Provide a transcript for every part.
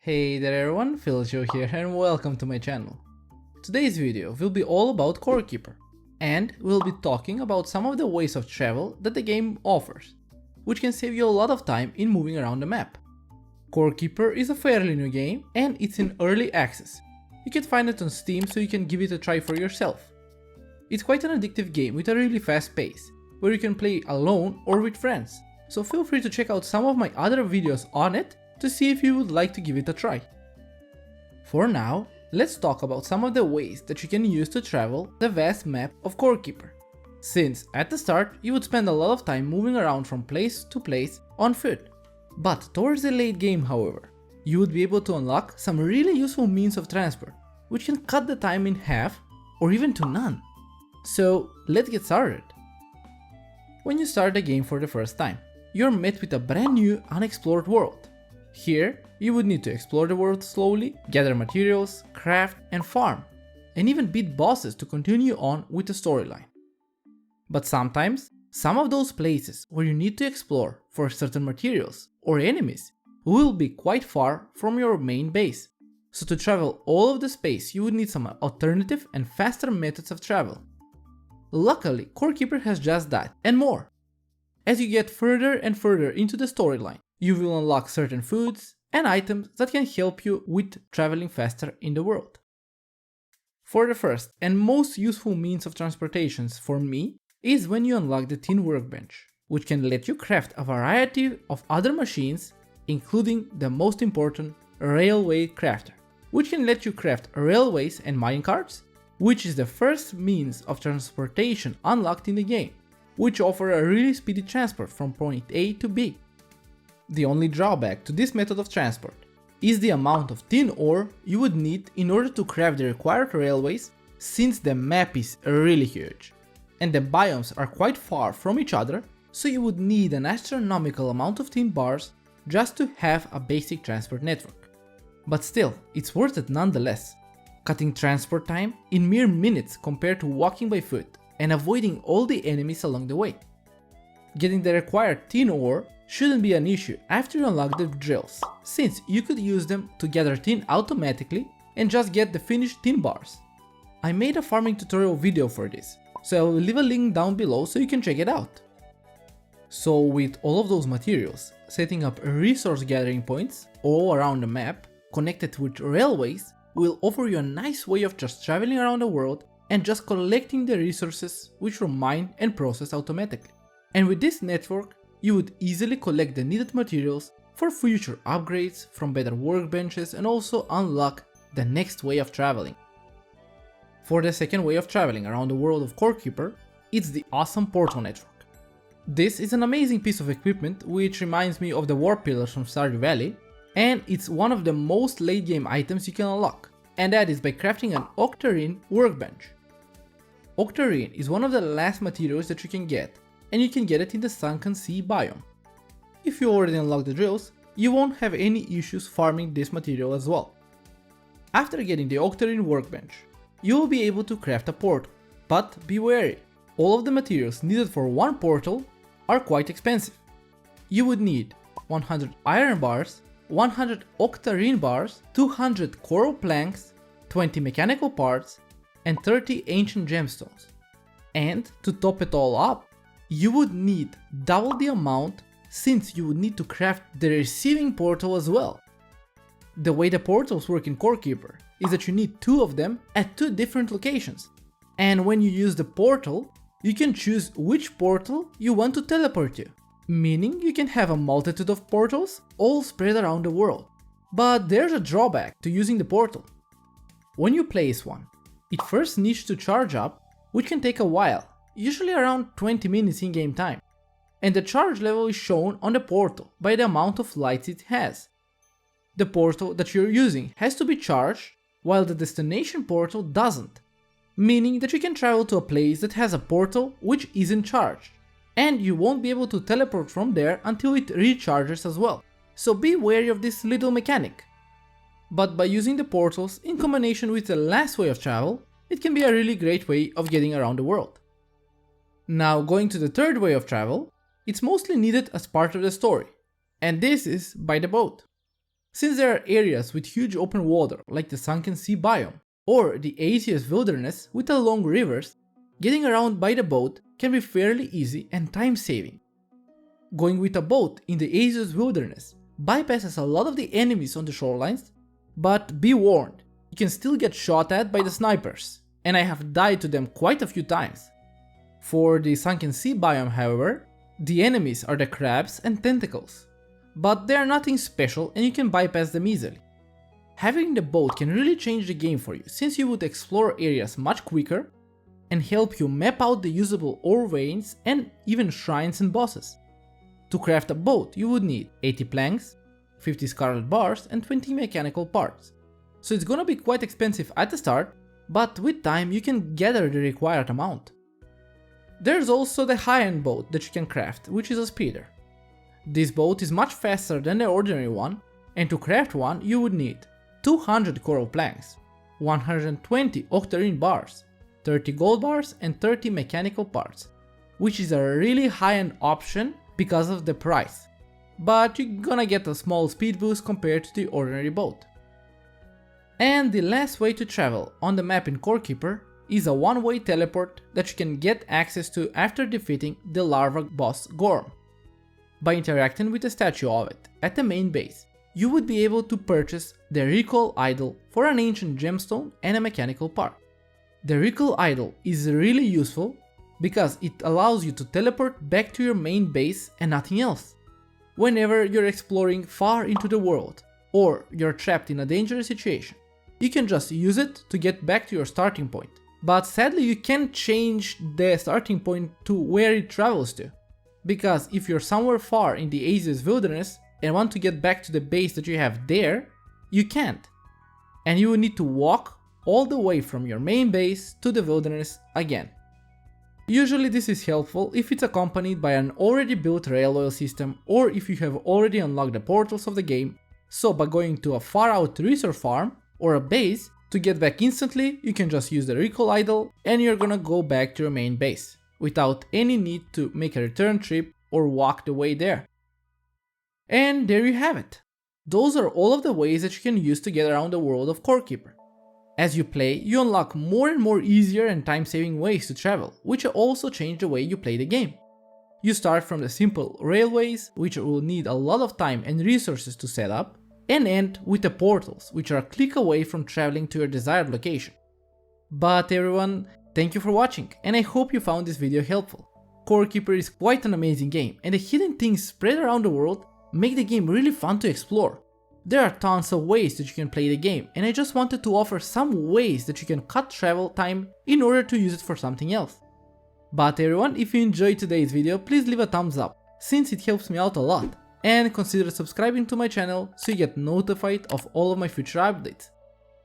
Hey there everyone, PhilChill here and welcome to my channel. Today's video will be all about Core Keeper, and we'll be talking about some of the ways of travel that the game offers, which can save you a lot of time in moving around the map. Core Keeper is a fairly new game and it's in early access. You can find it on Steam so you can give it a try for yourself. It's quite an addictive game with a really fast pace, where you can play alone or with friends, so feel free to check out some of my other videos on it to see if you would like to give it a try. For now, let's talk about some of the ways that you can use to travel the vast map of Core Keeper. Since at the start you would spend a lot of time moving around from place to place on foot. But towards the late game, however, you would be able to unlock some really useful means of transport, which can cut the time in half or even to none. So let's get started. When you start the game for the first time, you're met with a brand new unexplored world. Here, you would need to explore the world slowly, gather materials, craft and farm, and even beat bosses to continue on with the storyline. But sometimes, some of those places where you need to explore for certain materials or enemies will be quite far from your main base. So to travel all of the space, you would need some alternative and faster methods of travel. Luckily, Core Keeper has just that and more. As you get further and further into the storyline, you will unlock certain foods and items that can help you with traveling faster in the world. For the first and most useful means of transportations for me is when you unlock the Tin Workbench, which can let you craft a variety of other machines, including the most important Railway Crafter, which can let you craft railways and minecarts, which is the first means of transportation unlocked in the game, which offer a really speedy transport from point A to B. The only drawback to this method of transport is the amount of tin ore you would need in order to craft the required railways, since the map is really huge, and the biomes are quite far from each other, so you would need an astronomical amount of tin bars just to have a basic transport network. But still, it's worth it nonetheless, cutting transport time in mere minutes compared to walking by foot and avoiding all the enemies along the way. Getting the required tin ore shouldn't be an issue after you unlock the drills, since you could use them to gather tin automatically and just get the finished tin bars. I made a farming tutorial video for this, so I will leave a link down below so you can check it out. So with all of those materials, setting up resource gathering points all around the map connected with railways will offer you a nice way of just traveling around the world and just collecting the resources which were mined and processed automatically. And with this network, you would easily collect the needed materials for future upgrades from better workbenches and also unlock the next way of traveling. For the second way of traveling around the world of Core Keeper, it's the awesome portal network. This is an amazing piece of equipment which reminds me of the warp pillars from Stardew Valley, and it's one of the most late game items you can unlock, and that is by crafting an octarine workbench. Octarine is one of the last materials that you can get, and you can get it in the Sunken Sea biome. If you already unlock the drills, you won't have any issues farming this material as well. After getting the octarine workbench, you will be able to craft a portal, but be wary, all of the materials needed for one portal are quite expensive. You would need 100 iron bars, 100 octarine bars, 200 coral planks, 20 mechanical parts, and 30 ancient gemstones. And to top it all up, you would need double the amount, since you would need to craft the receiving portal as well. The way the portals work in Core Keeper is that you need 2 of them at 2 different locations, and when you use the portal, you can choose which portal you want to teleport to, meaning you can have a multitude of portals all spread around the world. But there's a drawback to using the portal. When you place one, it first needs to charge up, which can take a while, usually around 20 minutes in-game time, and the charge level is shown on the portal by the amount of lights it has. The portal that you're using has to be charged, while the destination portal doesn't, meaning that you can travel to a place that has a portal which isn't charged, and you won't be able to teleport from there until it recharges as well, so be wary of this little mechanic. But by using the portals in combination with the last way of travel, it can be a really great way of getting around the world. Now going to the third way of travel, it's mostly needed as part of the story, and this is by the boat. Since there are areas with huge open water like the sunken sea biome or the Aetius wilderness with the long rivers, getting around by the boat can be fairly easy and time-saving. Going with a boat in the Aetius wilderness bypasses a lot of the enemies on the shorelines, but be warned, you can still get shot at by the snipers, and I have died to them quite a few times. For the sunken sea biome, however, the enemies are the crabs and tentacles, but they are nothing special and you can bypass them easily. Having the boat can really change the game for you, since you would explore areas much quicker and help you map out the usable ore veins and even shrines and bosses. To craft a boat, you would need 80 planks, 50 scarlet bars and 20 mechanical parts. So it's gonna be quite expensive at the start, but with time you can gather the required amount. There's also the high-end boat that you can craft, which is a speeder. This boat is much faster than the ordinary one, and to craft one you would need 200 coral planks, 120 octarine bars, 30 gold bars and 30 mechanical parts, which is a really high-end option because of the price, but you're gonna get a small speed boost compared to the ordinary boat. And the last way to travel on the map in Core Keeper is a one-way teleport that you can get access to after defeating the larva boss Gorm. By interacting with the statue of it at the main base, you would be able to purchase the Recall Idol for an ancient gemstone and a mechanical part. The Recall Idol is really useful because it allows you to teleport back to your main base and nothing else. Whenever you're exploring far into the world, or you're trapped in a dangerous situation, you can just use it to get back to your starting point. But sadly you can't change the starting point to where it travels to, because if you're somewhere far in the Aetius wilderness and want to get back to the base that you have there, you can't. And you will need to walk all the way from your main base to the wilderness again. Usually this is helpful if it's accompanied by an already built railway system or if you have already unlocked the portals of the game, so by going to a far out resource farm or a base, to get back instantly you can just use the Recall Idol and you're gonna go back to your main base, without any need to make a return trip or walk the way there. And there you have it. Those are all of the ways that you can use to get around the world of Core Keeper. As you play, you unlock more and more easier and time-saving ways to travel, which also change the way you play the game. You start from the simple railways, which will need a lot of time and resources to set up, and end with the portals, which are a click away from traveling to your desired location. But everyone, thank you for watching, and I hope you found this video helpful. Core Keeper is quite an amazing game, and the hidden things spread around the world make the game really fun to explore. There are tons of ways that you can play the game, and I just wanted to offer some ways that you can cut travel time in order to use it for something else. But everyone, if you enjoyed today's video, please leave a thumbs up, since it helps me out a lot, and consider subscribing to my channel so you get notified of all of my future updates.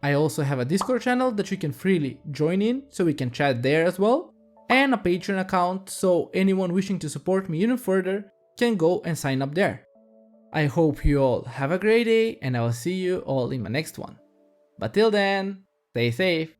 I also have a Discord channel that you can freely join in, so we can chat there as well, and a Patreon account so anyone wishing to support me even further can go and sign up there. I hope you all have a great day and I will see you all in my next one. But till then, stay safe.